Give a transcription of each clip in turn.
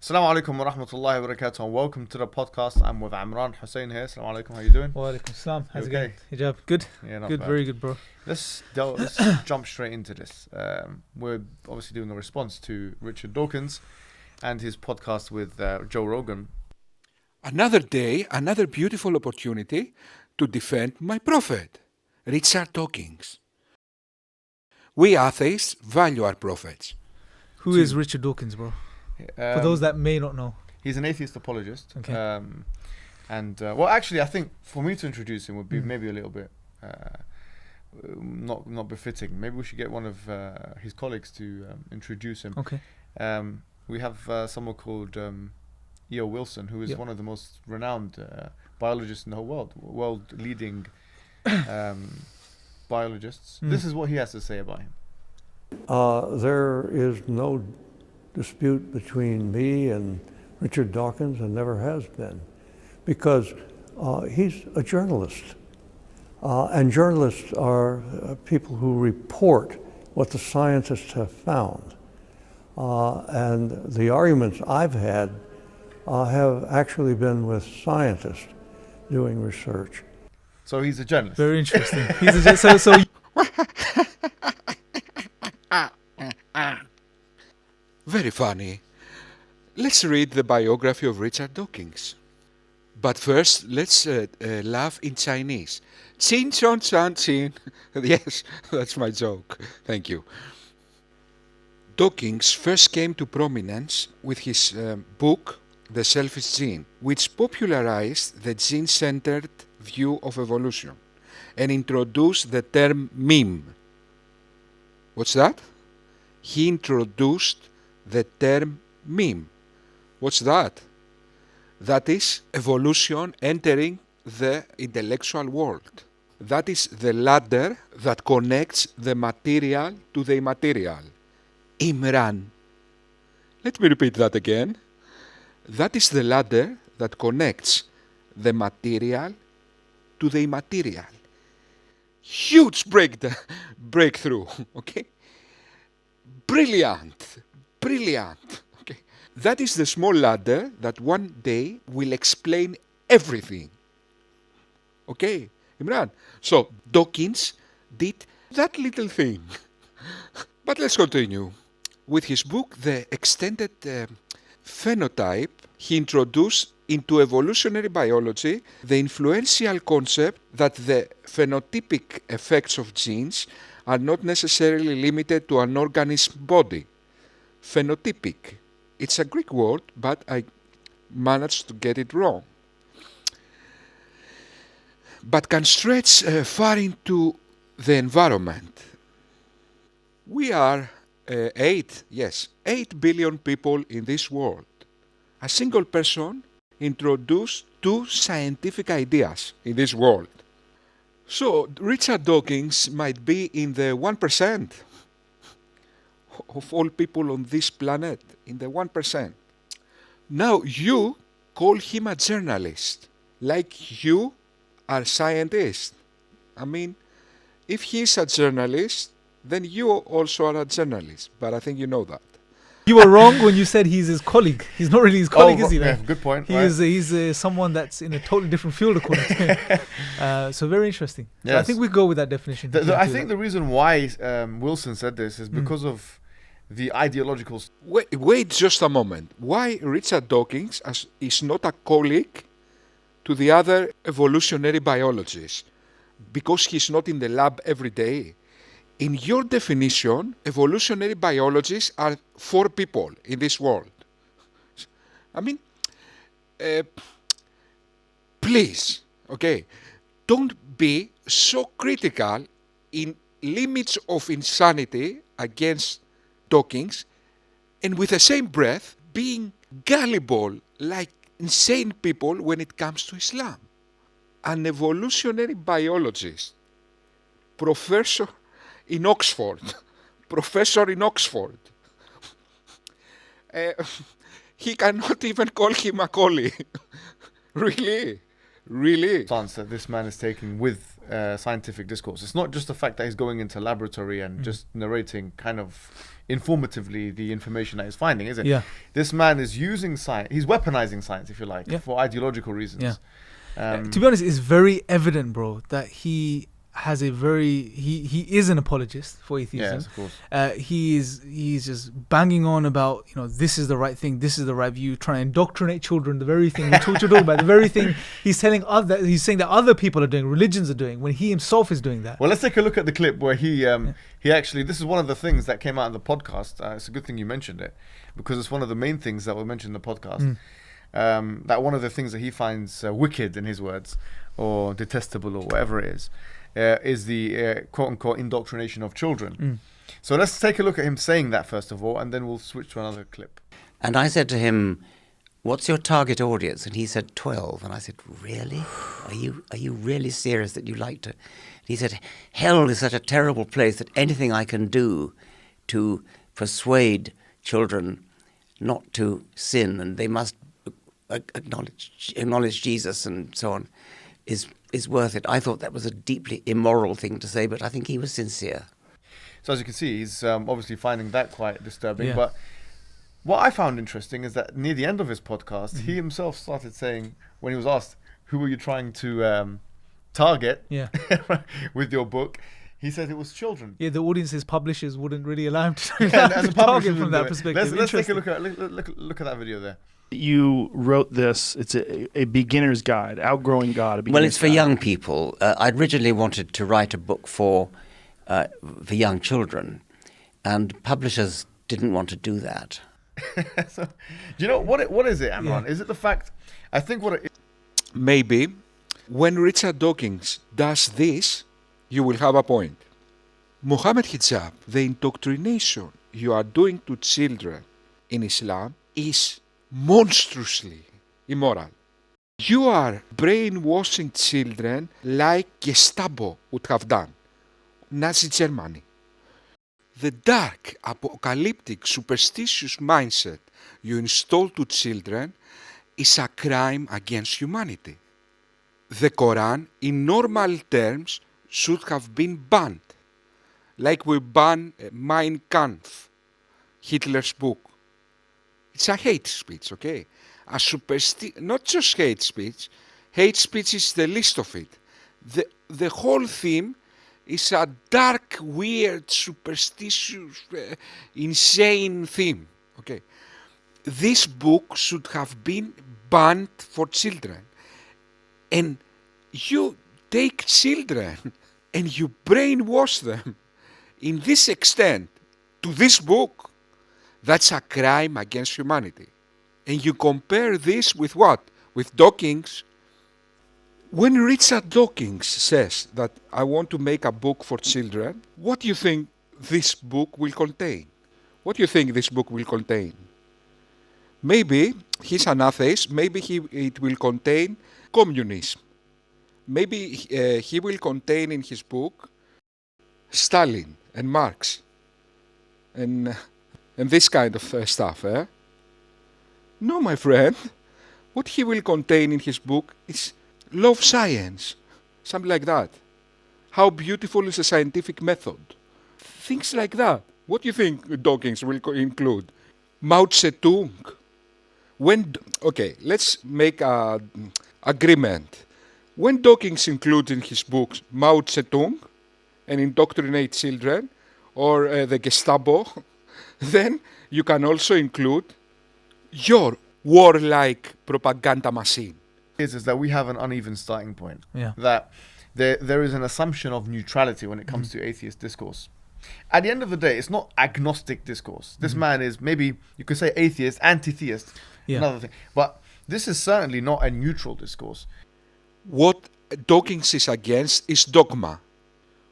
Assalamu alaikum wa rahmatullahi wa barakatuh and welcome to the podcast. I'm with Amran Hussein here. Assalamu alaikum, how you doing? Wa alaikum salam. How's it okay? going? Hijab, good? Yeah, not Good, bad. very good, bro. Let's jump straight into this. We're obviously doing a response to Richard Dawkins and his podcast with Joe Rogan. Another day, another beautiful opportunity to defend my prophet, Richard Dawkins. We atheists value our prophets. Who is Richard Dawkins, bro? For those that may not know. He's an atheist apologist. Okay. Well, actually, I think for me to introduce him would be maybe a little bit not befitting. Maybe we should get one of his colleagues to introduce him. Okay. We have someone called E.O. Wilson, who is Yep. one of the most renowned biologists in the whole world leading biologists. This is what he has to say about him. There is no dispute between me and Richard Dawkins, and never has been, because he's a journalist. And journalists are people who report what the scientists have found. And the arguments I've had have actually been with scientists doing research. So he's a journalist. Very interesting. He's a, so Very funny. Let's read the biography of Richard Dawkins. But first, let's laugh in Chinese. Chin chon chan chin. Yes, that's my joke. Thank you. Dawkins first came to prominence with his book, The Selfish Gene, which popularized the gene-centered view of evolution and introduced the term meme. What's that? He introduced the term meme. What's that? That is evolution entering the intellectual world. That is the ladder that connects the material to the immaterial. Imran. Let me repeat that again. That is the ladder that connects the material to the immaterial. Huge breakthrough, okay? Brilliant. Okay. That is the small ladder that one day will explain everything. Okay, Imran. So Dawkins did that little thing. But let's continue. With his book, The Extended Phenotype, he introduced into evolutionary biology the influential concept that the phenotypic effects of genes are not necessarily limited to an organism's body. Phenotypic. It's a Greek word, but I managed to get it wrong. But can stretch far into the environment. We are 8 billion people in this world. A single person introduced 2 scientific ideas in this world. So Richard Dawkins might be in the 1% of all people on this planet, in the 1%. Now you call him a journalist, like you are a scientist. I mean, if he's a journalist, then you also are a journalist, but I think you know that. you were wrong when you said he's his colleague. He's not really his colleague, is he? Yeah, Man? good point. He's someone that's in a totally different field, according to him. So very interesting. So I Yes. think we go with that definition. I think the reason why Wilson said this is because of the ideological... Wait just a moment. Why Richard Dawkins is not a colleague to the other evolutionary biologists? Because he's not in the lab every day. In your definition, evolutionary biologists are 4 people in this world. I mean, please, okay, don't be so critical in limits of insanity against Dawkins, and with the same breath being gullible like insane people when it comes to Islam. An evolutionary biologist, professor in Oxford, he cannot even call him a colleague. Really? stance that this man is taking with scientific discourse. It's not just the fact that he's going into laboratory and just narrating kind of informatively the information that he's finding, is it? Yeah. This man is using science. He's weaponizing science, if you like, Yeah. for ideological reasons. Yeah. To be honest, it's very evident, bro, that he has a very he is an apologist for atheism. Yes, of course. He's just banging on about, this is the right thing, this is the right view, trying to indoctrinate children, the very thing we talked about, the very thing he's saying that other people are doing, religions are doing, when he himself is doing that. Well, let's take a look at the clip where he actually, this is one of the things that came out in the podcast. It's a good thing you mentioned it, because it's one of the main things that were mentioned in the podcast. That one of the things that he finds wicked, in his words, or detestable, or whatever it is the quote-unquote indoctrination of children. So let's take a look at him saying that first of all, and then we'll switch to another clip. And I said to him, "What's your target audience?" And he said 12. And I said, "Really? Are you really serious that you like to?" And he said, "Hell is such a terrible place that anything I can do to persuade children not to sin, and they must acknowledge Jesus and so on, is worth it." I thought that was a deeply immoral thing to say, but I think he was sincere. So as you can see, he's obviously finding that quite disturbing. Yeah. But what I found interesting is that near the end of his podcast, he himself started saying, when he was asked, who were you trying to target Yeah. with your book, he said it was children. Yeah, the audience's publishers wouldn't really allow him to, And the target publishers from would that do it. perspective. Let's take a Interesting. look at that video there. You wrote this. It's a beginner's guide, outgrowing God. Well, it's for young people. I originally wanted to write a book for young children, and publishers didn't want to do that. So, do you know what is it, Amran? Yeah. Is it the fact? I think what it is. Maybe when Richard Dawkins does this, you will have a point. Mohammad Hijab, the indoctrination you are doing to children in Islam is monstrously immoral. You are brainwashing children like Gestapo would have done, Nazi Germany. The dark, apocalyptic, superstitious mindset you install to children is a crime against humanity. The Quran, in normal terms, should have been banned, like we ban Mein Kampf, Hitler's book. It's a hate speech, okay? Not just hate speech is the least of it. The whole theme is a dark, weird, superstitious, insane theme, okay? This book should have been banned for children. And you take children and you brainwash them in this extent to this book. That's a crime against humanity. And you compare this with what? With Dawkins. When Richard Dawkins says that I want to make a book for children, what do you think this book will contain? What do you think this book will contain? Maybe he's an atheist, maybe it will contain communism. Maybe he will contain in his book Stalin and Marx and this kind of stuff. No, my friend. What he will contain in his book is love science, something like that. How beautiful is a scientific method? Things like that. What do you think Dawkins will include? Mao Zedong. Okay, let's make an agreement. When Dawkins includes in his books Mao Zedong and indoctrinate children, or the Gestapo, then you can also include your warlike propaganda machine. Is that we have an uneven starting point. Yeah. That there is an assumption of neutrality when it comes to atheist discourse. At the end of the day, it's not agnostic discourse. This man is, maybe you could say, atheist, anti-theist, another thing. But this is certainly not a neutral discourse. What Dawkins is against is dogma.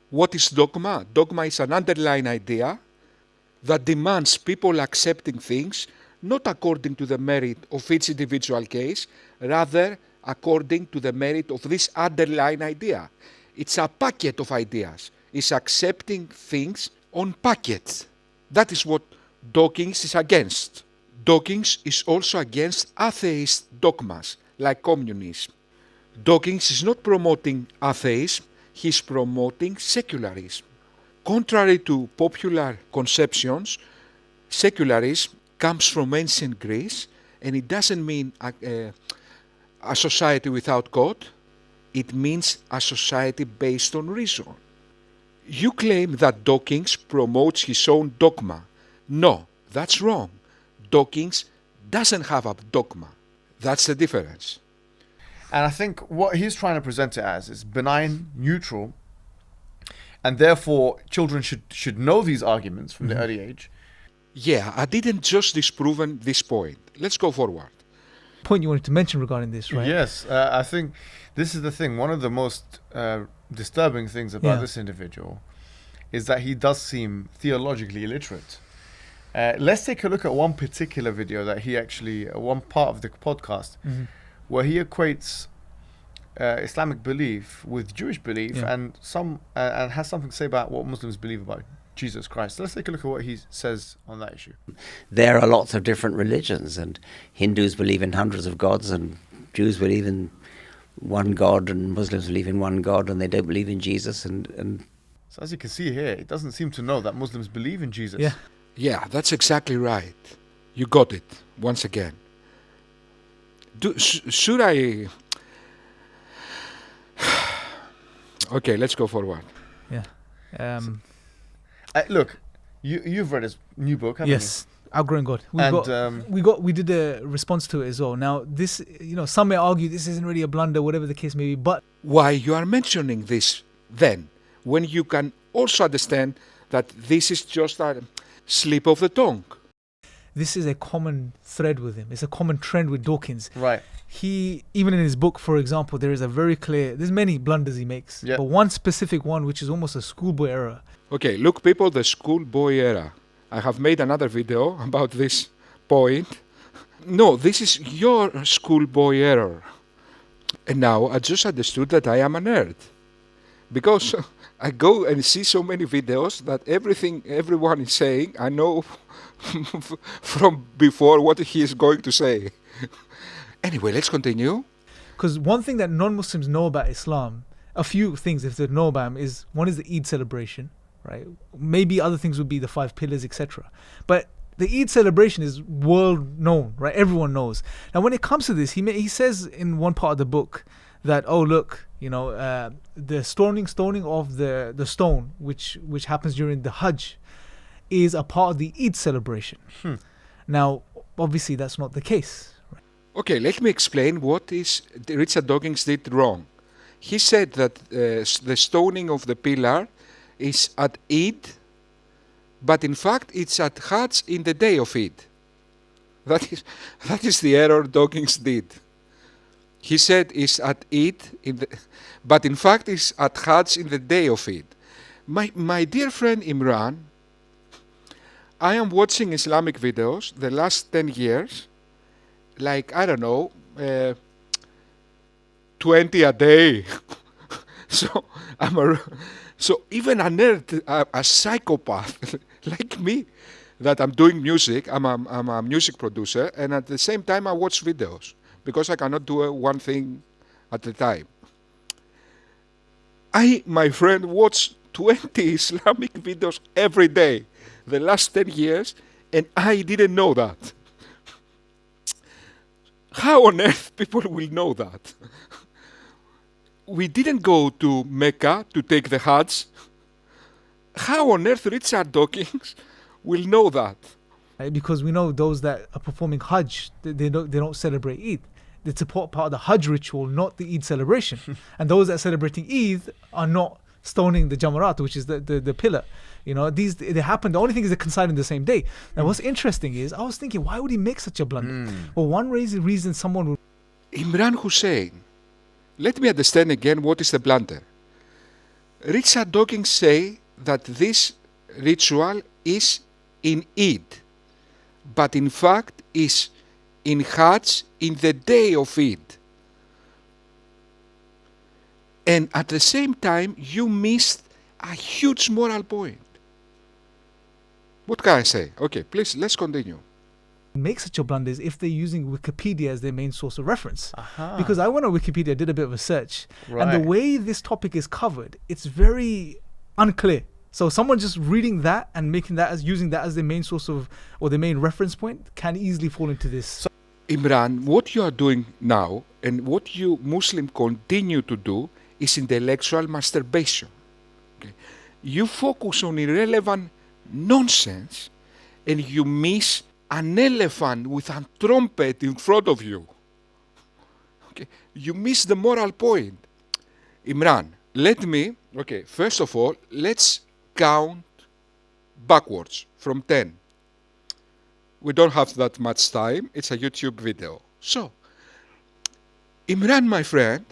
What is dogma? Dogma is an underlying idea that demands people accepting things not according to the merit of each individual case, rather according to the merit of this underlying idea. It's a packet of ideas. It's accepting things on packets. That is what Dawkins is against. Dawkins is also against atheist dogmas like communism. Dawkins is not promoting atheism, he's promoting secularism. Contrary to popular conceptions, secularism comes from ancient Greece, and it doesn't mean a society without God. It means a society based on reason. You claim that Dawkins promotes his own dogma. No, that's wrong. Dawkins doesn't have a dogma. That's the difference. And I think what he's trying to present it as is benign, neutral, and therefore children should know these arguments from the early age. Yeah, I didn't just disprove this point. Let's go forward. Point you wanted to mention regarding this, right? Yes, I think this is the thing. One of the most disturbing things about Yeah. this individual is that he does seem theologically illiterate. Let's take a look at one particular video that he actually, one part of the podcast, where he equates Islamic belief with Jewish belief, Yeah. and and has something to say about what Muslims believe about Jesus Christ. Let's take a look at what he says on that issue. There are lots of different religions, and Hindus believe in hundreds of gods, and Jews believe in one God, and Muslims believe in one God, and they don't believe in Jesus. And So as you can see here, it doesn't seem to know that Muslims believe in Jesus. Yeah. Yeah, that's exactly right. You got it once again. Should I... Okay, let's go forward. Yeah. Look, you've read his new book, haven't Yes. Outgrowing God. And, We did a response to it as well. Now, this, some may argue this isn't really a blunder, whatever the case may be, but Why you are mentioning this then, when you can also understand that this is just a slip of the tongue? this is a common thread with him. It's a common trend with Dawkins. you? Right. He, even in his book, for example, there is a very clear, there's many blunders he makes, Yeah. but one specific one, which is almost a schoolboy error. Okay, look people, the schoolboy era. I have made another video about this point. No, this is your schoolboy error. And now I just understood that I am a nerd. Because I go and see so many videos that everything everyone is saying, I know from before what he is going to say. Anyway, let's continue. Because one thing that non-Muslims know about Islam, a few things if they know about him, is one is the Eid celebration, right? Maybe other things would be the 5 pillars, etc. But the Eid celebration is world known, right? Everyone knows. Now, when it comes to this, he says in one part of the book that, oh look, the stoning of the stone, which happens during the Hajj, is a part of the Eid celebration. Now, obviously, that's not the case. Okay, let me explain what is Richard Dawkins did wrong. He said that the stoning of the pillar is at Eid, but in fact it's at Hajj in the day of Eid. That is the error Dawkins did. He said it's at Eid, but in fact it's at Hajj in the day of Eid. My dear friend Imran, I am watching Islamic videos the last 10 years, like, I don't know, 20 a day. So even a nerd, a psychopath like me, that I'm doing music, I'm a music producer, and at the same time I watch videos, because I cannot do one thing at a time. My friend, watch 20 Islamic videos every day, the last 10 years, and I didn't know that. How on earth people will know that? We didn't go to Mecca to take the Hajj. How on earth Richard Dawkins will know that? Because we know those that are performing Hajj, they don't celebrate Eid. It's a part of the Hajj ritual, not the Eid celebration. And those that are celebrating Eid are not stoning the Jamarat, which is the pillar. They happen. The only thing is they coincide in the same day. Now, what's interesting is, I was thinking, why would he make such a blunder? Well, one reason someone would... Imran Hussein, let me understand again what is the blunder. Richard Dawkins say that this ritual is in Eid, but in fact is in Hajj in the day of Eid. And at the same time, you missed a huge moral point. What can I say? Okay, please, let's continue. make such a blunder is if they're using Wikipedia as their main source of reference. Aha. Because I went on Wikipedia, did a bit of a search, and the Right. way this topic is covered, it's very unclear. So someone just reading that and making that as using that as their main source of or their main reference point can easily fall into this. Imran, what you are doing now and what you Muslims continue to do is intellectual masturbation. Okay? You focus on irrelevant nonsense and you miss an elephant with a trumpet in front of you. Okay? You miss the moral point. Imran, first of all, let's count backwards from 10. We don't have that much time. It's a YouTube video. So, Imran, my friend,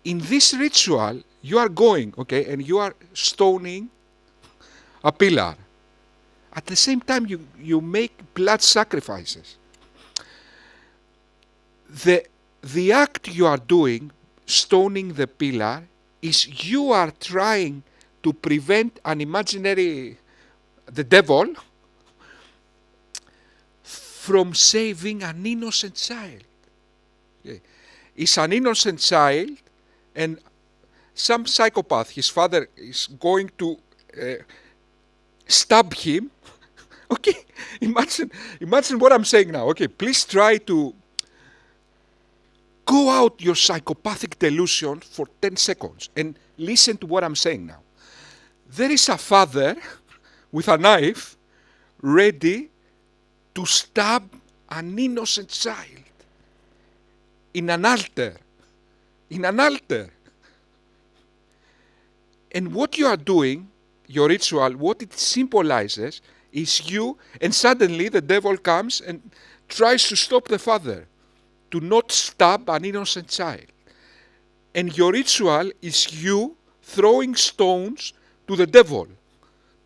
in this ritual, you are going, and you are stoning a pillar. At the same time, you make blood sacrifices. The act you are doing, stoning the pillar, is you are trying to prevent the devil, from saving an innocent child. Okay. It's an innocent child, and some psychopath, his father, is going to stab him. Okay, imagine what I'm saying now. Okay, please try to go out your psychopathic delusion for 10 seconds and listen to what I'm saying now. There is a father with a knife ready to stab an innocent child in an altar. And what you are doing, your ritual, what it symbolizes is you, and suddenly the devil comes and tries to stop the father to not stab an innocent child. And your ritual is you throwing stones to the devil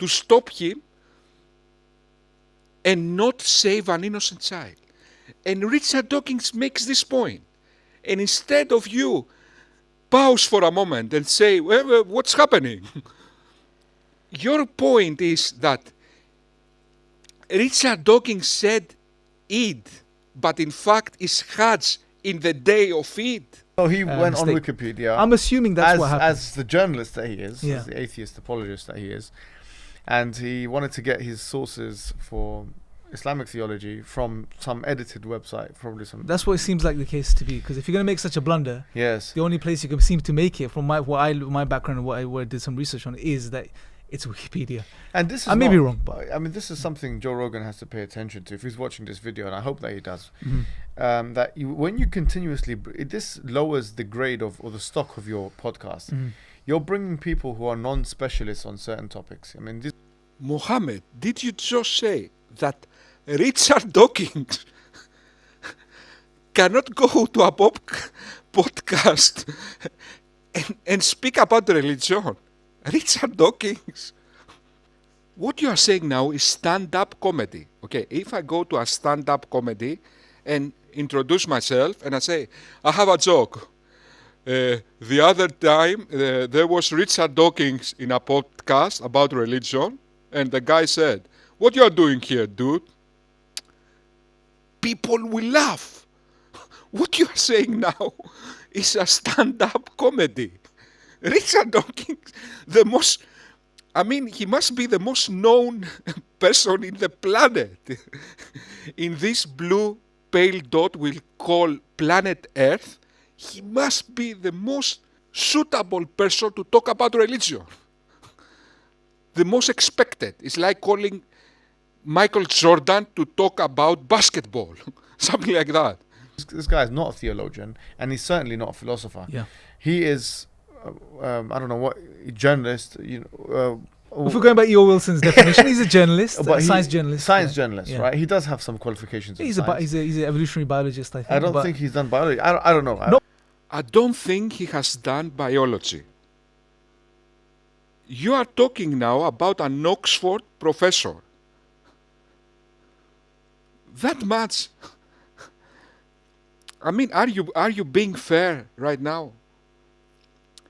to stop him and not save an innocent child. And Richard Dawkins makes this point. And instead of you pause for a moment and say, well, what's happening? Your point is that Richard Dawkins said Eid, but in fact is Hajj in the day of Eid. So he went on mistake. Wikipedia. I'm assuming that's what happened. As the journalist that he is, Yeah. as the atheist apologist that he is, and he wanted to get his sources for Islamic theology from some edited website, probably some. That's what it seems like the case to be. Because if you're going to make such a blunder, Yes. the only place you can seem to make it, from my background and what I did some research on, is that it's Wikipedia. And this is I may be not- wrong, but I mean, this is something Joe Rogan has to pay attention to if he's watching this video, and I hope that he does. Mhm. That when you continuously, this lowers the grade of or the stock of your podcast. Mhm. You're bringing people who are non-specialists on certain topics. I mean, this, Mohammed, did you just say that Richard Dawkins cannot go to a podcast and speak about religion? Richard Dawkins. What you are saying now is stand-up comedy. Okay, if I go to a stand-up comedy and introduce myself and I say, I have a joke. The other time there was Richard Dawkins in a podcast about religion, and the guy said, what you are doing here, dude? People will laugh. What you are saying now is a stand-up comedy. Richard Dawkins, he must be the most known person in the planet. In this blue pale dot we'll call planet Earth, he must be the most suitable person to talk about religion. The most expected. It's like calling Michael Jordan to talk about basketball. Something like that. this guy is not a theologian, and he's certainly not a philosopher. Yeah. He is, I don't know what, journalist. If we're going by E.O. Wilson's definition, he's a journalist, But a science journalist. Science yeah. journalist, Yeah. right? He does have some qualifications. in He's science. he's an evolutionary biologist, I think. I don't but think he's done biology. I don't know. No. I don't think he has done biology. You are talking now about an Oxford professor. That much. I mean, are you being fair right now?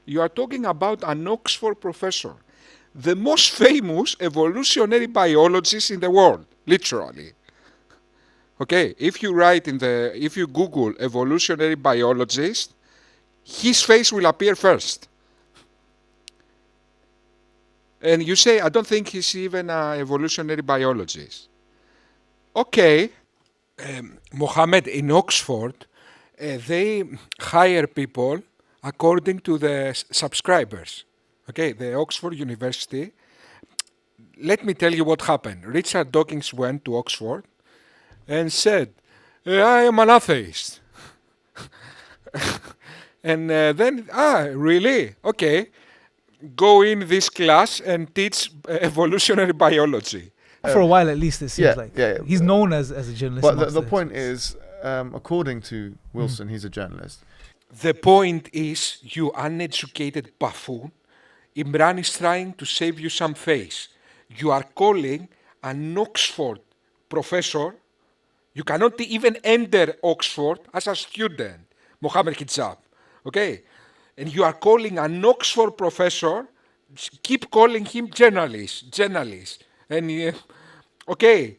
You are talking about an Oxford professor, the most famous evolutionary biologist in the world, literally. Okay, if you Google evolutionary biologist, his face will appear first. And you say, I don't think he's even an evolutionary biologist. Okay, Mohammed, in Oxford, they hire people according to the subscribers. Okay, the Oxford University. Let me tell you what happened. Richard Dawkins went to Oxford and said, I am an atheist. And then, really? Okay. Go in this class and teach evolutionary biology. For a while, at least, it seems like. Yeah. He's known as a journalist. But the point is, according to Wilson, he's a journalist. The point is, you uneducated buffoon, Imran is trying to save you some face. You are calling an Oxford professor. You cannot even enter Oxford as a student, Mohammad Hijab. Okay? And you are calling an Oxford professor, keep calling him journalist. And, okay,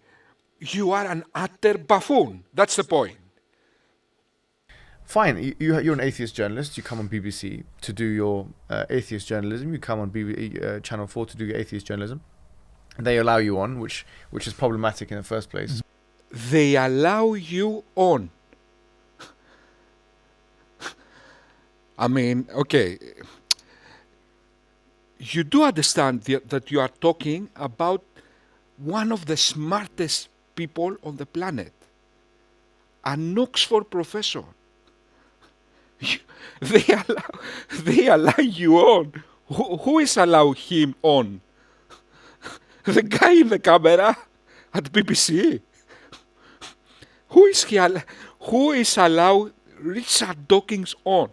you are an utter buffoon. That's the point. Fine, you're an atheist journalist. You come on BBC to do your atheist journalism. You come on Channel 4 to do your atheist journalism. And they allow you on, which is problematic in the first place. They allow you on. I mean, okay, you do understand that you are talking about one of the smartest people on the planet, an Oxford professor. They allow you on. Who is allow him on? The guy in the camera at BBC. Who is allow Richard Dawkins on?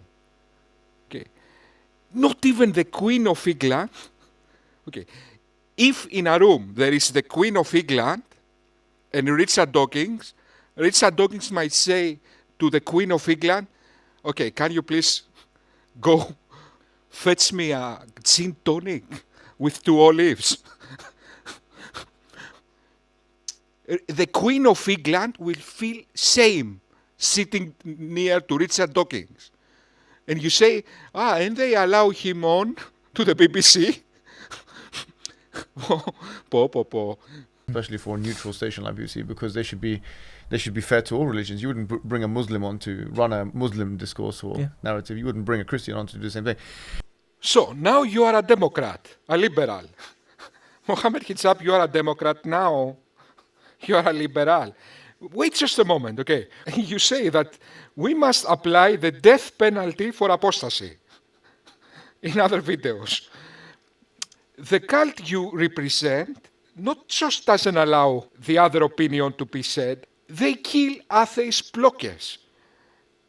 Okay, not even the Queen of England. Okay, if in a room there is the Queen of England and Richard Dawkins might say to the Queen of England, okay, can you please go fetch me a gin tonic with 2 olives? The Queen of England will feel shame sitting near to Richard Dawkins. And you say, and they allow him on to the BBC? Especially for a neutral station like BBC, because they should be fair to all religions. You wouldn't bring a Muslim on to run a Muslim discourse or narrative. You wouldn't bring a Christian on to do the same thing. So now you are a Democrat, a liberal. Mohammad Hijab, you are a Democrat now. You are a liberal. Wait just a moment, okay? You say that we must apply the death penalty for apostasy in other videos. The cult you represent not just doesn't allow the other opinion to be said, they kill atheist blockers.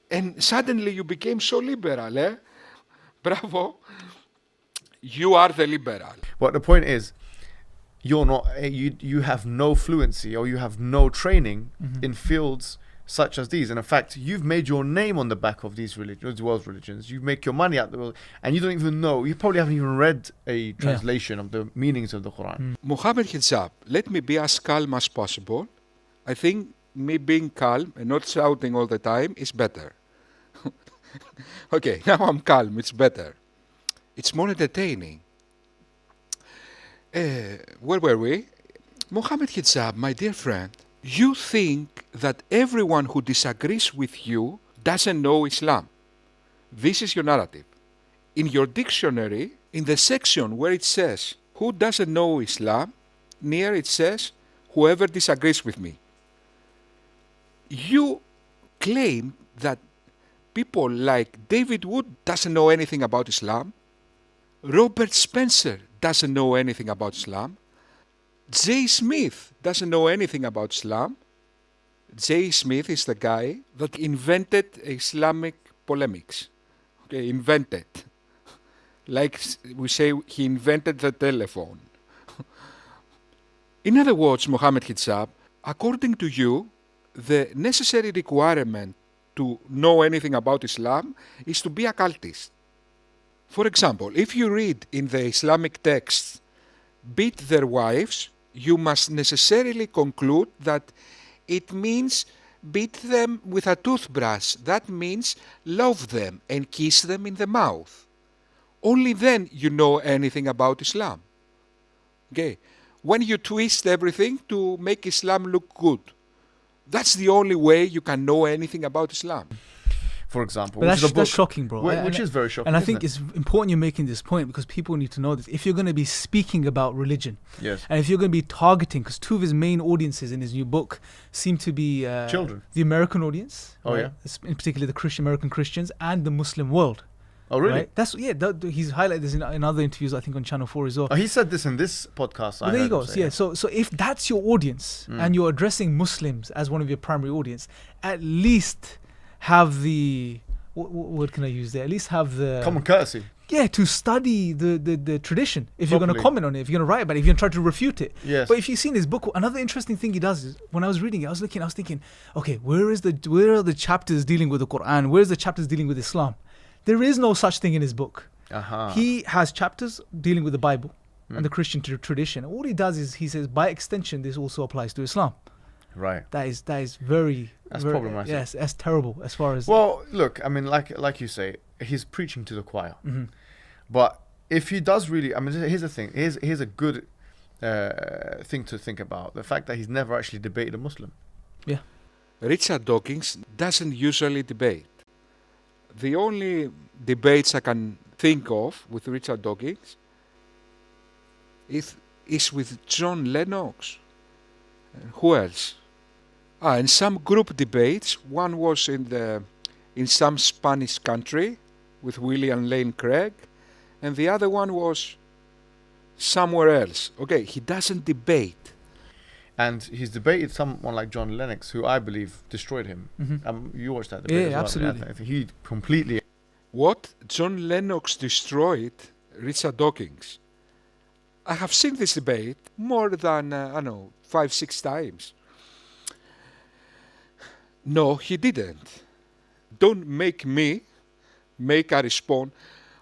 And suddenly you became so liberal, eh? Bravo. You are the liberal. But the point is, you're not. You have no fluency or you have no training in fields such as these. And in fact, you've made your name on the back of these religions, world religions. You make your money out the world, and you don't even know. You probably haven't even read a translation of the meanings of the Quran. Mohammad Hijab, let me be as calm as possible. I think me being calm and not shouting all the time is better. Okay, now I'm calm. It's better. It's more entertaining. Where were we? Mohammad Hijab, my dear friend, you think that everyone who disagrees with you doesn't know Islam. This is your narrative. In your dictionary, in the section where it says, who doesn't know Islam, near it says, whoever disagrees with me. You claim that people like David Wood doesn't know anything about Islam. Robert Spencer doesn't know anything about Islam. J. Smith doesn't know anything about Islam. J. Smith is the guy that invented Islamic polemics. Okay, invented. Like we say, he invented the telephone. In other words, Mohammad Hijab, according to you, the necessary requirement to know anything about Islam is to be a cultist. For example, if you read in the Islamic texts, beat their wives, you must necessarily conclude that it means beat them with a toothbrush. That means love them and kiss them in the mouth. Only then you know anything about Islam. Okay? When you twist everything to make Islam look good, that's the only way you can know anything about Islam. For example, But which is a that's book, shocking, bro. which is very shocking. And I isn't think it? it's important you're making this point because people need to know this. If you're going to be speaking about religion, Yes. and if you're going to be targeting, because two of his main audiences in his new book seem to be Children. the American audience, Oh, right? yeah? In particular the American Christians and the Muslim world. Oh, really? Right? That's he's highlighted this in other interviews, I think on Channel 4 as well. Oh, he said this in this podcast. Well, I there you heard go. him say, So if that's your audience and you're addressing Muslims as one of your primary audience, at least have the what word can I use there? At least have the Common courtesy. to study the tradition. If you're going to Properly. comment on it, if you're going to write about it, if you're going to try to refute it. Yes. But if you've seen his book, another interesting thing he does is when I was reading it, I was thinking, okay, where are the chapters dealing with the Quran? Where's the chapters dealing with Islam? There is no such thing in his book. Uh-huh. He has chapters dealing with the Bible and the Christian tradition. All he does is he says, by extension, this also applies to Islam. Right. That is very very, problematic. Yes, that's terrible as far as. Well, look, I mean, like you say, he's preaching to the choir. Mm-hmm. But if he does really, I mean, here's the thing. Here's a good thing to think about. The fact that he's never actually debated a Muslim. Yeah. Richard Dawkins doesn't usually debate. The only debates I can think of with Richard Dawkins is with John Lennox. And who else? And some group debates. One was in some Spanish country with William Lane Craig, and the other one was somewhere else. Okay, he doesn't debate. And he's debated someone like John Lennox, who I believe destroyed him. You watched that debate Yeah, as well. absolutely. I think he completely... What? John Lennox destroyed Richard Dawkins. I have seen this debate more than, 5-6 times. No, he didn't. Don't make me make a response.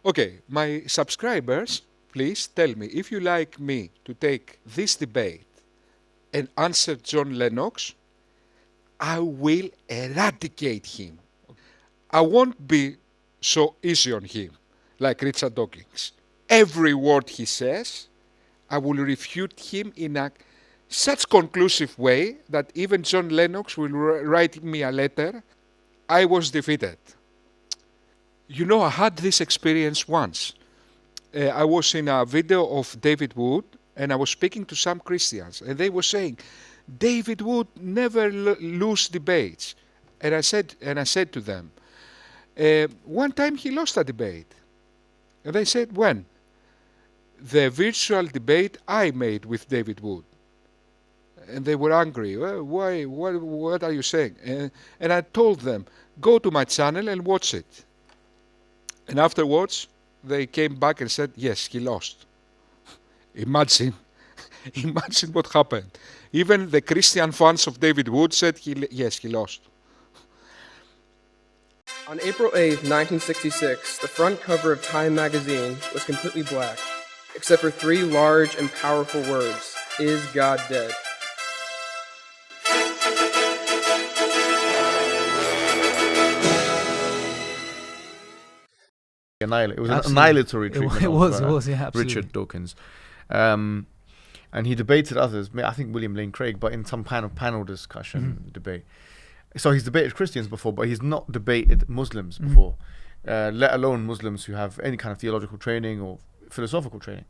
Okay, my subscribers, please tell me if you like me to take this debate and answer John Lennox, I will eradicate him. I won't be so easy on him like Richard Dawkins. Every word he says, I will refute him in such conclusive way that even John Lennox will write me a letter. I was defeated. You know, I had this experience once. I was in a video of David Wood, and I was speaking to some Christians, and they were saying, David Wood never lose debates. And I said to them, one time he lost a debate. And they said, when? The virtual debate I made with David Wood. And they were angry. Well, why? What are you saying? And I told them, go to my channel and watch it. And afterwards, they came back and said, yes, he lost. Imagine what happened. Even the Christian fans of David Wood said, yes, he lost. On April 8, 1966, the front cover of Time magazine was completely black, except for 3 large and powerful words, "Is God dead?" It was Absolutely. an annihilatory It treatment was, of yeah, absolutely. Richard Dawkins. And he debated others, I think William Lane Craig, but in some kind of panel discussion debate. So he's debated Christians before, but he's not debated Muslims before, let alone Muslims who have any kind of theological training or philosophical training.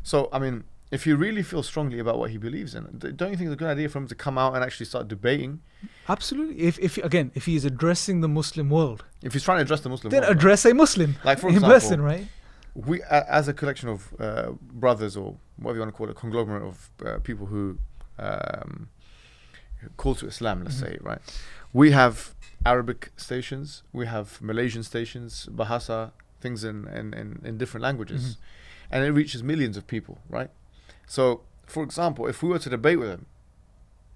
So, I mean, if you really feel strongly about what he believes in, don't you think it's a good idea for him to come out and actually start debating? Absolutely. If he is addressing the Muslim world, If he's trying to address the Muslim then world, address a Muslim Like, for in example, person, right? we, as a collection of brothers, or whatever you want to call it, a conglomerate of people who call to Islam, let's say, right? We have Arabic stations, we have Malaysian stations, Bahasa, things in different languages, and it reaches millions of people, right? So, for example, if we were to debate with him,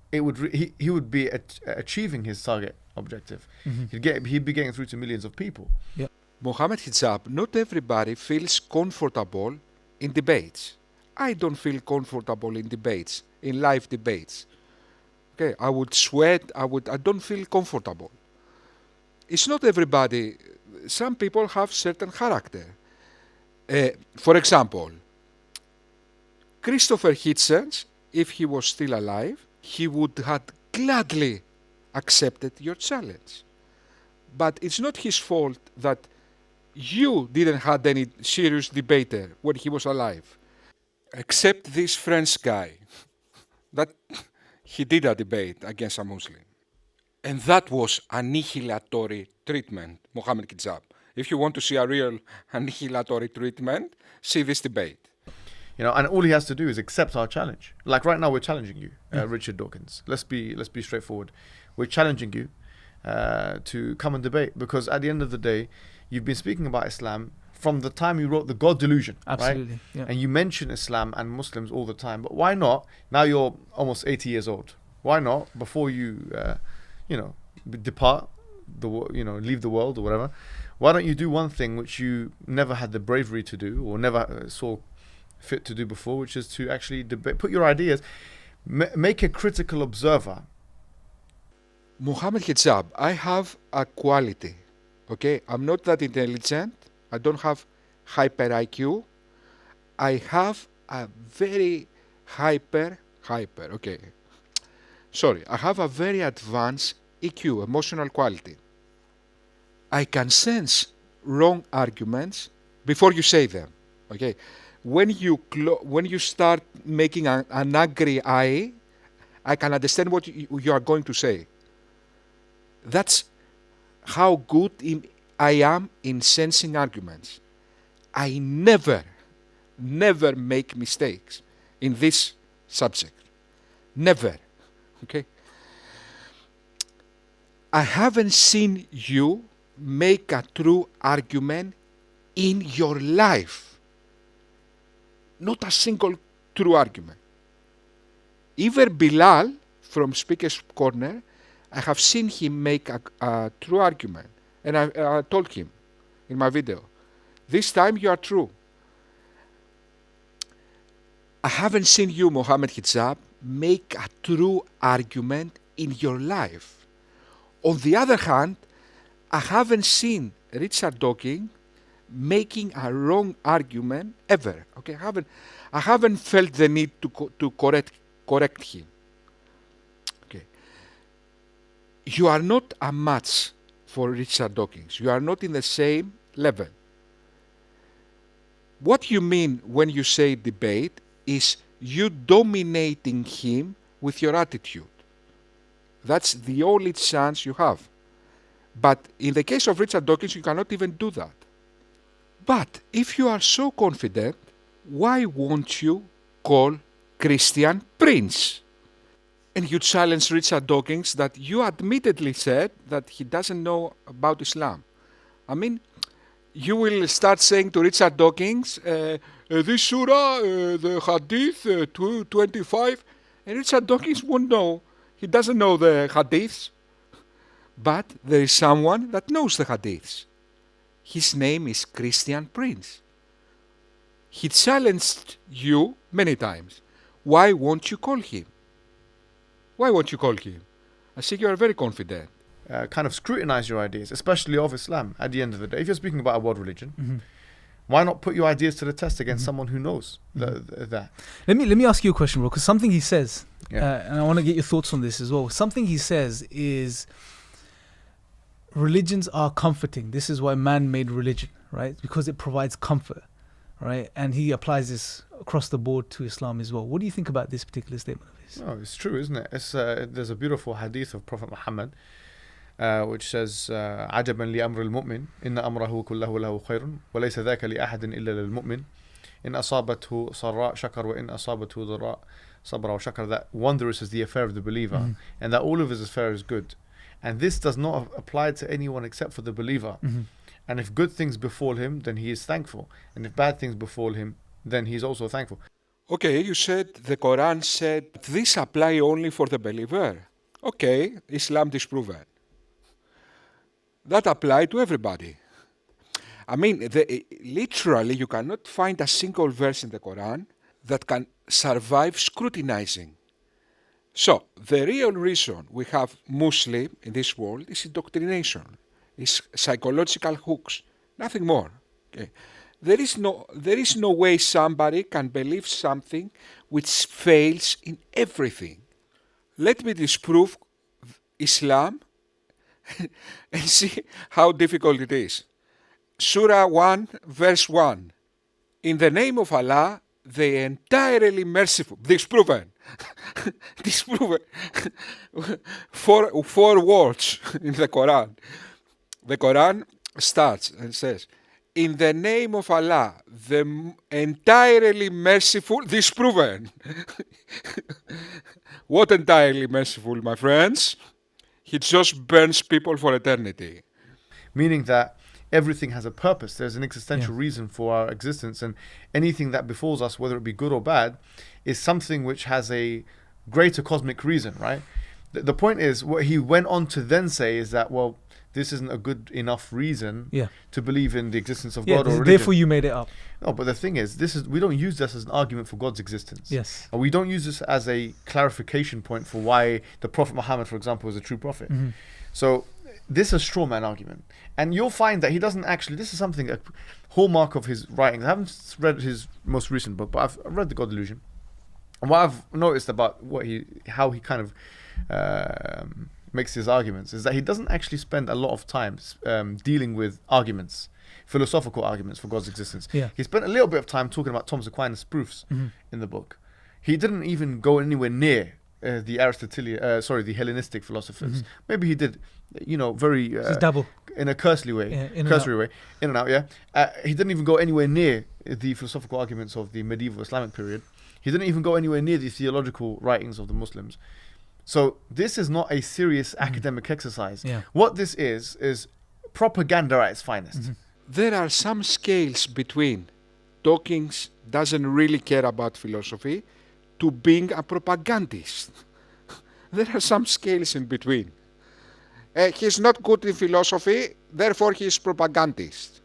it would he would be achieving his target objective. He'd be getting through to millions of people. Mohammad Hijab, not everybody feels comfortable in debates. I don't feel comfortable in debates, in live debates. Okay, I would sweat. I don't feel comfortable. It's not everybody. Some people have certain character. For example, Christopher Hitchens, if he was still alive, he would have gladly accepted your challenge. But it's not his fault that you didn't have any serious debater when he was alive. Except this French guy, that he did a debate against a Muslim. And that was annihilatory treatment, Mohammad Hijab. If you want to see a real annihilatory treatment, see this debate. You know, and all he has to do is accept our challenge. Like right now, we're challenging you, Richard Dawkins. Let's be straightforward. We're challenging you to come and debate, because at the end of the day, you've been speaking about Islam from the time you wrote The God Delusion. Absolutely. Right? Yeah. And you mention Islam and Muslims all the time. But why not? Now you're almost 80 years old. Why not, before you, depart, leave the world or whatever, why don't you do one thing which you never had the bravery to do or never saw fit to do before, which is to actually debate, put your ideas, make a critical observer. Mohammad Hijab, I have a quality, okay? I'm not that intelligent. I don't have hyper IQ. I have a very hyper, okay. Sorry, I have a very advanced EQ, emotional quality. I can sense wrong arguments before you say them, okay? When you start making an angry eye, I can understand what you are going to say. That's how good I am in sensing arguments. I never make mistakes in this subject. Never. Okay? I haven't seen you make a true argument in your life. Not a single true argument. Even Bilal from Speaker's Corner, I have seen him make a true argument. And I told him in my video, this time you are true. I haven't seen you, Mohammad Hijab, make a true argument in your life. On the other hand, I haven't seen Richard Dawkins making a wrong argument ever. Okay, I haven't felt the need to correct him. Okay, you are not a match for Richard Dawkins. You are not in the same level. What you mean when you say debate is you dominating him with your attitude. That's the only chance you have. But in the case of Richard Dawkins, you cannot even do that. But if you are so confident, why won't you call Christian Prince? And you challenge Richard Dawkins that you admittedly said that he doesn't know about Islam. I mean, you will start saying to Richard Dawkins, this surah, the hadith 225, and Richard Dawkins won't know. He doesn't know the hadiths. But there is someone that knows the hadiths. His name is Christian Prince. He challenged you many times. Why won't you call him? Why won't you call him? I think you are very confident. Kind of scrutinize your ideas, especially of Islam at the end of the day. If you're speaking about a world religion, why not put your ideas to the test against someone who knows that? Let me ask you a question, bro, because something he says, Yeah. and I want to get your thoughts on this as well. Something he says is religions are comforting. This is why man made religion, right? Because it provides comfort, right? And he applies this across the board to Islam as well. What do you think about this particular statement of his? No, it's true, isn't it? There's a beautiful hadith of Prophet Muhammad which says عجبا لأمر المؤمن إن أمره كله له خير وليس ذاك لأحد إلا للمؤمن إن أصابته سراء شكر وإن أصابته ضراء صبر وشكر. That wondrous is the affair of the believer, and that all of his affair is good. And this does not apply to anyone except for the believer. And if good things befall him, then he is thankful. And if bad things befall him, then he is also thankful. Okay, you said the Quran said this apply only for the believer. Okay, Islam disproven. That apply to everybody. I mean, literally, you cannot find a single verse in the Quran that can survive scrutinizing. So, the real reason we have Muslim in this world is indoctrination, is psychological hooks, nothing more. Okay? There is no way somebody can believe something which fails in everything. Let me disprove Islam and see how difficult it is. Surah 1, verse 1. In the name of Allah, the entirely merciful. Disproven. Disproven. Four words in the Quran. The Quran starts and says, in the name of Allah, the entirely merciful. Disproven. What entirely merciful, my friends? He just burns people for eternity. Meaning that everything has a purpose. There's an existential reason for our existence, and anything that befalls us, whether it be good or bad, is something which has a greater cosmic reason, right? The point is, what he went on to then say is that, well, this isn't a good enough reason to believe in the existence of God or religion. Therefore you made it up. No, but the thing is, we don't use this as an argument for God's existence. Yes. And we don't use this as a clarification point for why the Prophet Muhammad, for example, is a true prophet. Mm-hmm. So this is a straw man argument. And you'll find that he doesn't actually, this is something, a hallmark of his writings. I haven't read his most recent book, but I've read The God Delusion. And what I've noticed about how he kind of makes his arguments is that he doesn't actually spend a lot of time dealing with arguments, philosophical arguments for God's existence. Yeah. He spent a little bit of time talking about Thomas Aquinas' proofs in the book. He didn't even go anywhere near the Hellenistic philosophers. Maybe he did, very double in a cursory way, in and out. He didn't even go anywhere near the philosophical arguments of the medieval Islamic period. He didn't even go anywhere near the theological writings of the Muslims. So this is not a serious academic exercise. Yeah. What this is propaganda at its finest. There are some scales between Dawkins doesn't really care about philosophy to being a propagandist. There are some scales in between. He's not good in philosophy, therefore he's propagandist.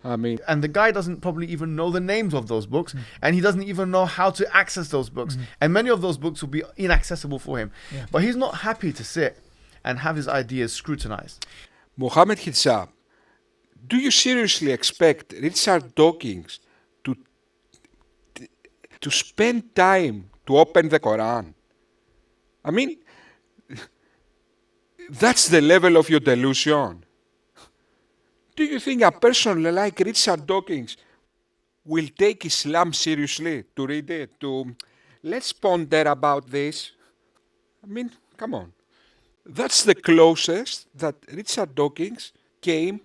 I mean, and the guy doesn't probably even know the names of those books, and he doesn't even know how to access those books. And many of those books will be inaccessible for him. Yeah. But he's not happy to sit and have his ideas scrutinized. Mohammad Hijab, do you seriously expect Richard Dawkins to spend time to open the Quran? I mean, that's the level of your delusion. Do you think a person like Richard Dawkins will take Islam seriously to read it? Let's ponder about this. I mean, come on. That's the closest that Richard Dawkins came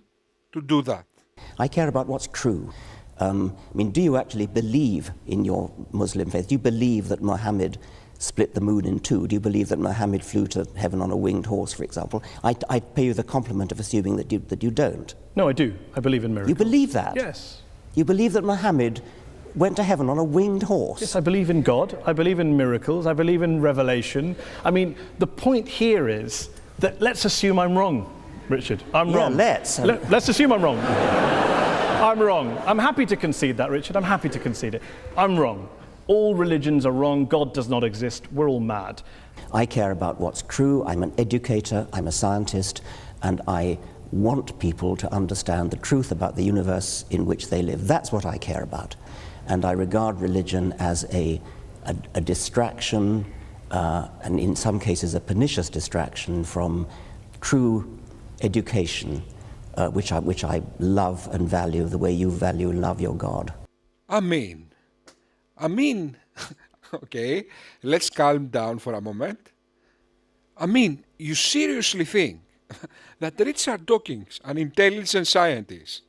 to do that. I care about what's true. Do you actually believe in your Muslim faith? Do you believe that Muhammad split the moon in two? Do you believe that Muhammad flew to heaven on a winged horse, for example? I pay you the compliment of assuming that you don't. No, I do. I believe in miracles. You believe that? Yes. You believe that Muhammad went to heaven on a winged horse? Yes, I believe in God. I believe in miracles. I believe in revelation. I mean, the point here is that let's assume I'm wrong, Richard. I'm wrong. Let's assume I'm wrong. I'm wrong. I'm happy to concede that, Richard. I'm happy to concede it. I'm wrong. All religions are wrong. God does not exist. We're all mad. I care about what's true. I'm an educator. I'm a scientist. And I want people to understand the truth about the universe in which they live. That's what I care about. And I regard religion as a distraction, and in some cases a pernicious distraction from true education, which I love and value the way you value and love your God. I mean, okay, let's calm down for a moment. I mean, you seriously think that Richard Dawkins, an intelligent scientist,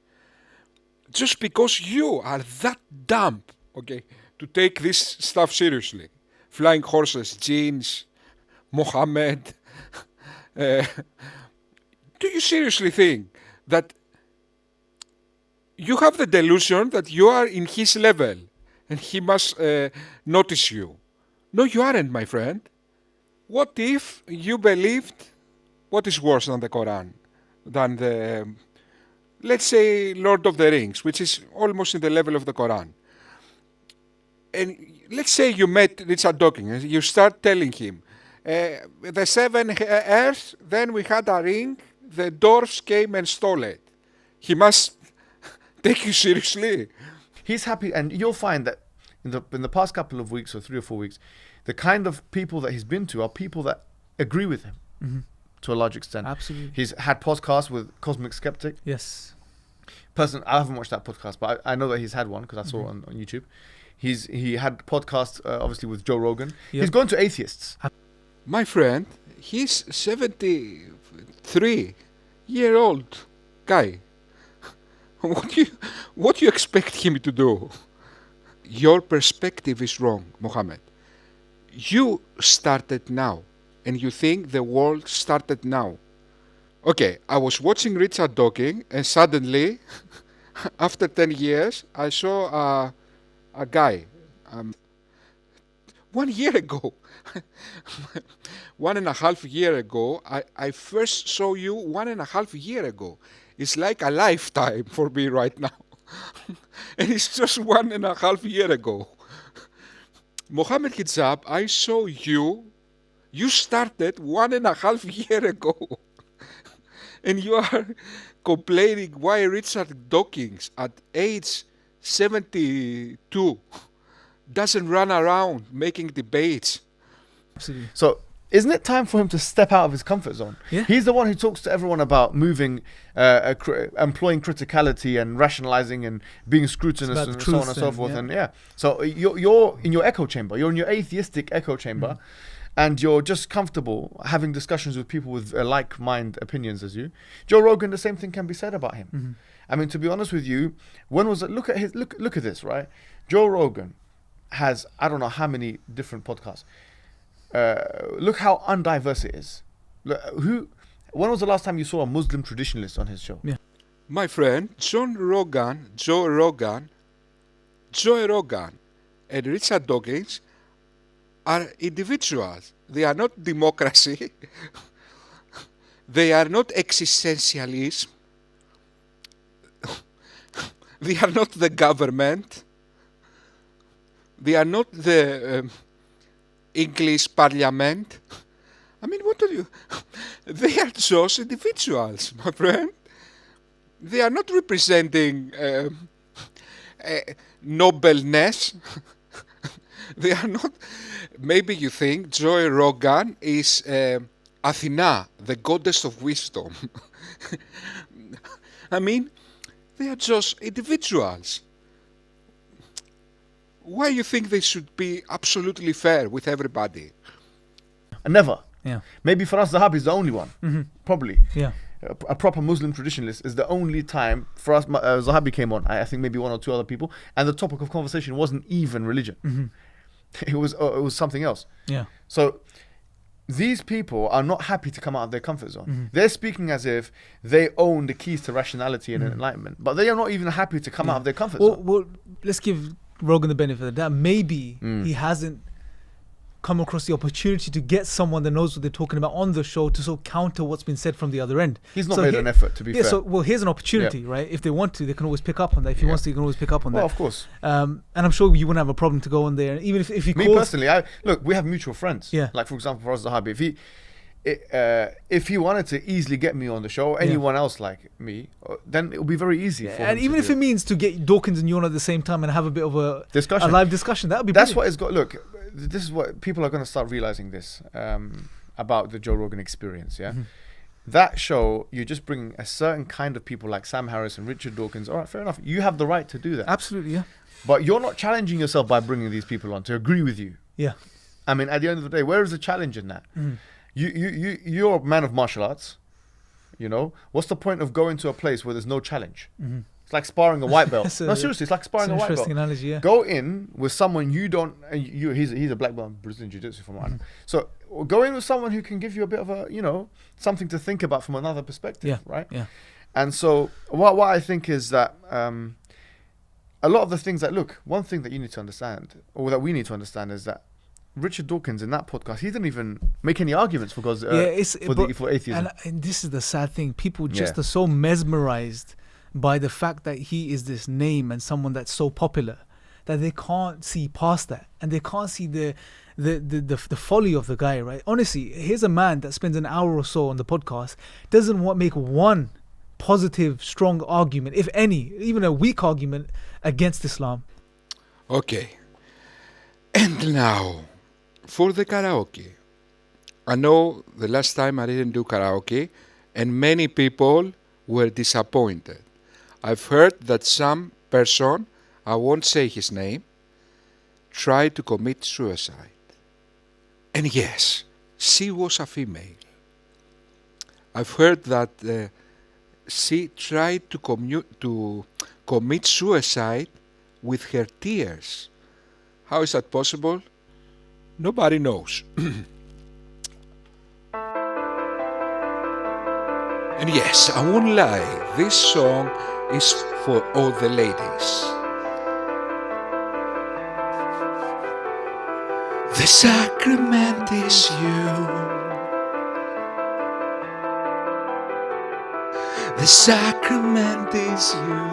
just because you are that dumb, okay, to take this stuff seriously, flying horses, genes, Mohammed, do you seriously think that you have the delusion that you are in his level and he must notice you? No, you aren't, my friend. What if you believed, what is worse than the Quran? Than the, let's say, Lord of the Rings, which is almost in the level of the Quran. And let's say you met Richard Dawkins, you start telling him, the seven earths, then we had a ring, the dwarfs came and stole it. He must take you seriously. He's happy, and you'll find that in the past couple of weeks or 3 or 4 weeks, the kind of people that he's been to are people that agree with him to a large extent. Absolutely. He's had podcasts with Cosmic Skeptic. Yes. Personally, I haven't watched that podcast, but I know that he's had one because I saw it on YouTube. He had podcasts, obviously, with Joe Rogan. Yep. He's gone to atheists. My friend, he's 73-year-old guy. What do you expect him to do? Your perspective is wrong, Mohammed. You started now, and you think the world started now. Okay, I was watching Richard Dawkins, and suddenly, after 10 years, I saw a guy. 1 year ago, 1.5 years ago, I first saw you 1.5 years ago. It's like a lifetime for me right now. And it's just 1.5 years ago. Mohammad Hijab, I saw you started 1.5 years ago. And you are complaining why Richard Dawkins at age 72 doesn't run around making debates. Absolutely. So isn't it time for him to step out of his comfort zone? Yeah. He's the one who talks to everyone about moving, employing criticality and rationalizing and being scrutinous about and the so on truth and so then, forth. yeah. And yeah, so you're in your echo chamber. You're in your atheistic echo chamber, and you're just comfortable having discussions with people with like-mind opinions as you. Joe Rogan, the same thing can be said about him. I mean, to be honest with you, when was it? Look at this, right? Joe Rogan has I don't know how many different podcasts. Look how undiverse it is. When was the last time you saw a Muslim traditionalist on his show? Yeah. My friend, Joe Rogan, and Richard Dawkins are individuals. They are not democracy. They are not existentialism. They are not the government. They are not the English parliament. I mean, what do you... They are just individuals, my friend. They are not representing nobleness. They are not... Maybe you think Joe Rogan is Athena, the goddess of wisdom. I mean, they are just individuals. Why you think they should be absolutely fair with everybody? Never. Yeah. Maybe for us, Zahabi is the only one. Probably. Yeah. A proper Muslim traditionalist is the only time for us. Zahabi came on. I think maybe 1 or 2 other people, and the topic of conversation wasn't even religion. It was something else. Yeah. So these people are not happy to come out of their comfort zone. They're speaking as if they own the keys to rationality and enlightenment, but they are not even happy to come out of their comfort zone. Well, let's give Rogan the benefit of the doubt. Maybe he hasn't come across the opportunity to get someone that knows what they're talking about on the show to sort of counter what's been said from the other end. He's not made an effort, to be fair. So, well, here's an opportunity, right? If they want to, they can always pick up on that. If he wants to, he can always pick up on that. Well, of course. And I'm sure you wouldn't have a problem to go on there. Even if he Me calls... personally, look, we have mutual friends. Yeah. Like, for example, for us, Zahabi, if he wanted to easily get me on the show, or anyone else like me, then it would be very easy for him and even if it means to get Dawkins and you on at the same time and have a bit of a discussion, a live discussion, that would be that's brilliant. what it's got. Look, this is what people are going to start realizing this about the Joe Rogan experience. Yeah, that show, you're just bringing a certain kind of people like Sam Harris and Richard Dawkins. All right, fair enough. You have the right to do that. Absolutely, yeah. But you're not challenging yourself by bringing these people on to agree with you. Yeah. I mean, at the end of the day, where is the challenge in that? You're a man of martial arts. You know, what's the point of going to a place where there's no challenge? It's like sparring a white belt. No, seriously, it's like sparring a white belt. Interesting analogy, yeah. Go in with someone you don't. He's a black belt in Brazilian Jiu-Jitsu from what I know. So go in with someone who can give you a bit of a, something to think about from another perspective, Yeah. right? Yeah. And so what I think is that a lot of the things that, look, one thing that you need to understand, or that we need to understand, is that Richard Dawkins in that podcast, he didn't even make any arguments for atheism. And this is the sad thing. People just Yeah. are so mesmerized by the fact that he is this name and someone that's so popular that they can't see past that, and they can't see the folly of the guy, right? Honestly, here's a man that spends an hour or so on the podcast, doesn't make one positive, strong argument, if any, even a weak argument against Islam. Okay. And now, for the karaoke. I know the last time I didn't do karaoke, and many people were disappointed. I've heard that some person, I won't say his name, tried to commit suicide. And yes, she was a female. I've heard that she tried to commit suicide with her tears. How is that possible? Nobody knows. And yes, I won't lie, this song is for all the ladies. The sacrament is you. The sacrament is you.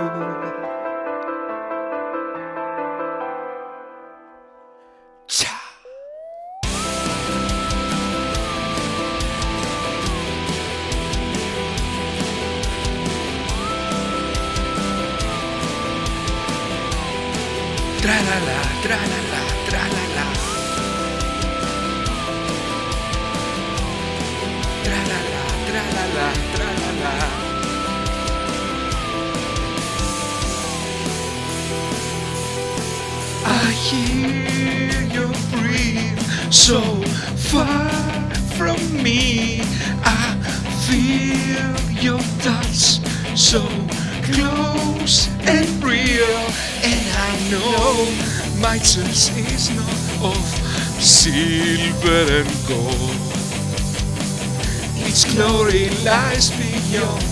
Cha. Tra-la-la, tra-la-la, tra-la-la. Tra-la-la, tra-la-la, tra-la-la. I hear your breath so far from me. I feel your touch so close and real. And I know my church is not of silver and gold. Its glory lies beyond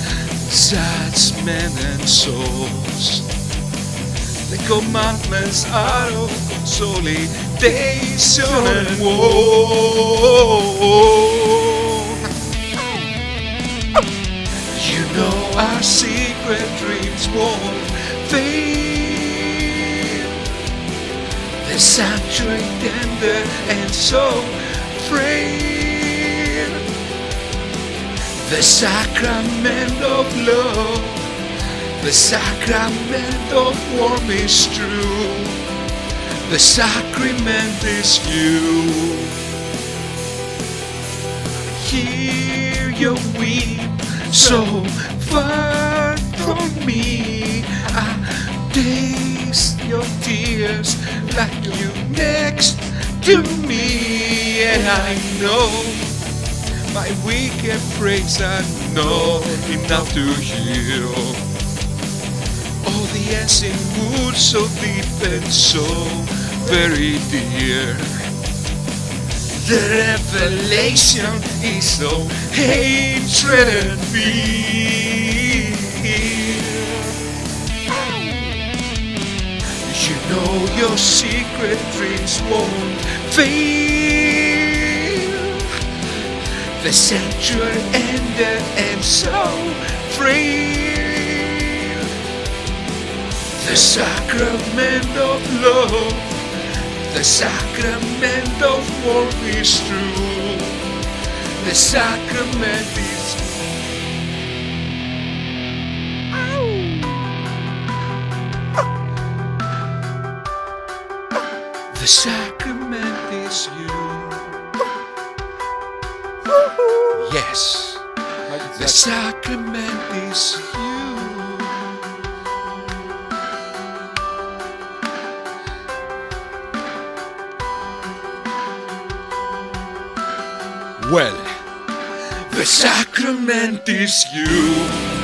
judgment and souls. The commandments are of consolidation and woe. You know our secret dreams won't fade. The sanctuary tender and so frail. The sacrament of love, the sacrament of warmth is true. The sacrament is you. Hear your weep so far from me. I taste your tears like you next to me. And I know my wicked praise are not enough to heal all the ancient wood so deep and so very dear. The revelation is so hatred and fear. You know your secret dreams won't fail. The sanctuary ended and so frail. The sacrament of love, the sacrament of warmth is true. The sacrament is the sacrament is you. Yes, the sacrament is you. Well, the sacrament is you.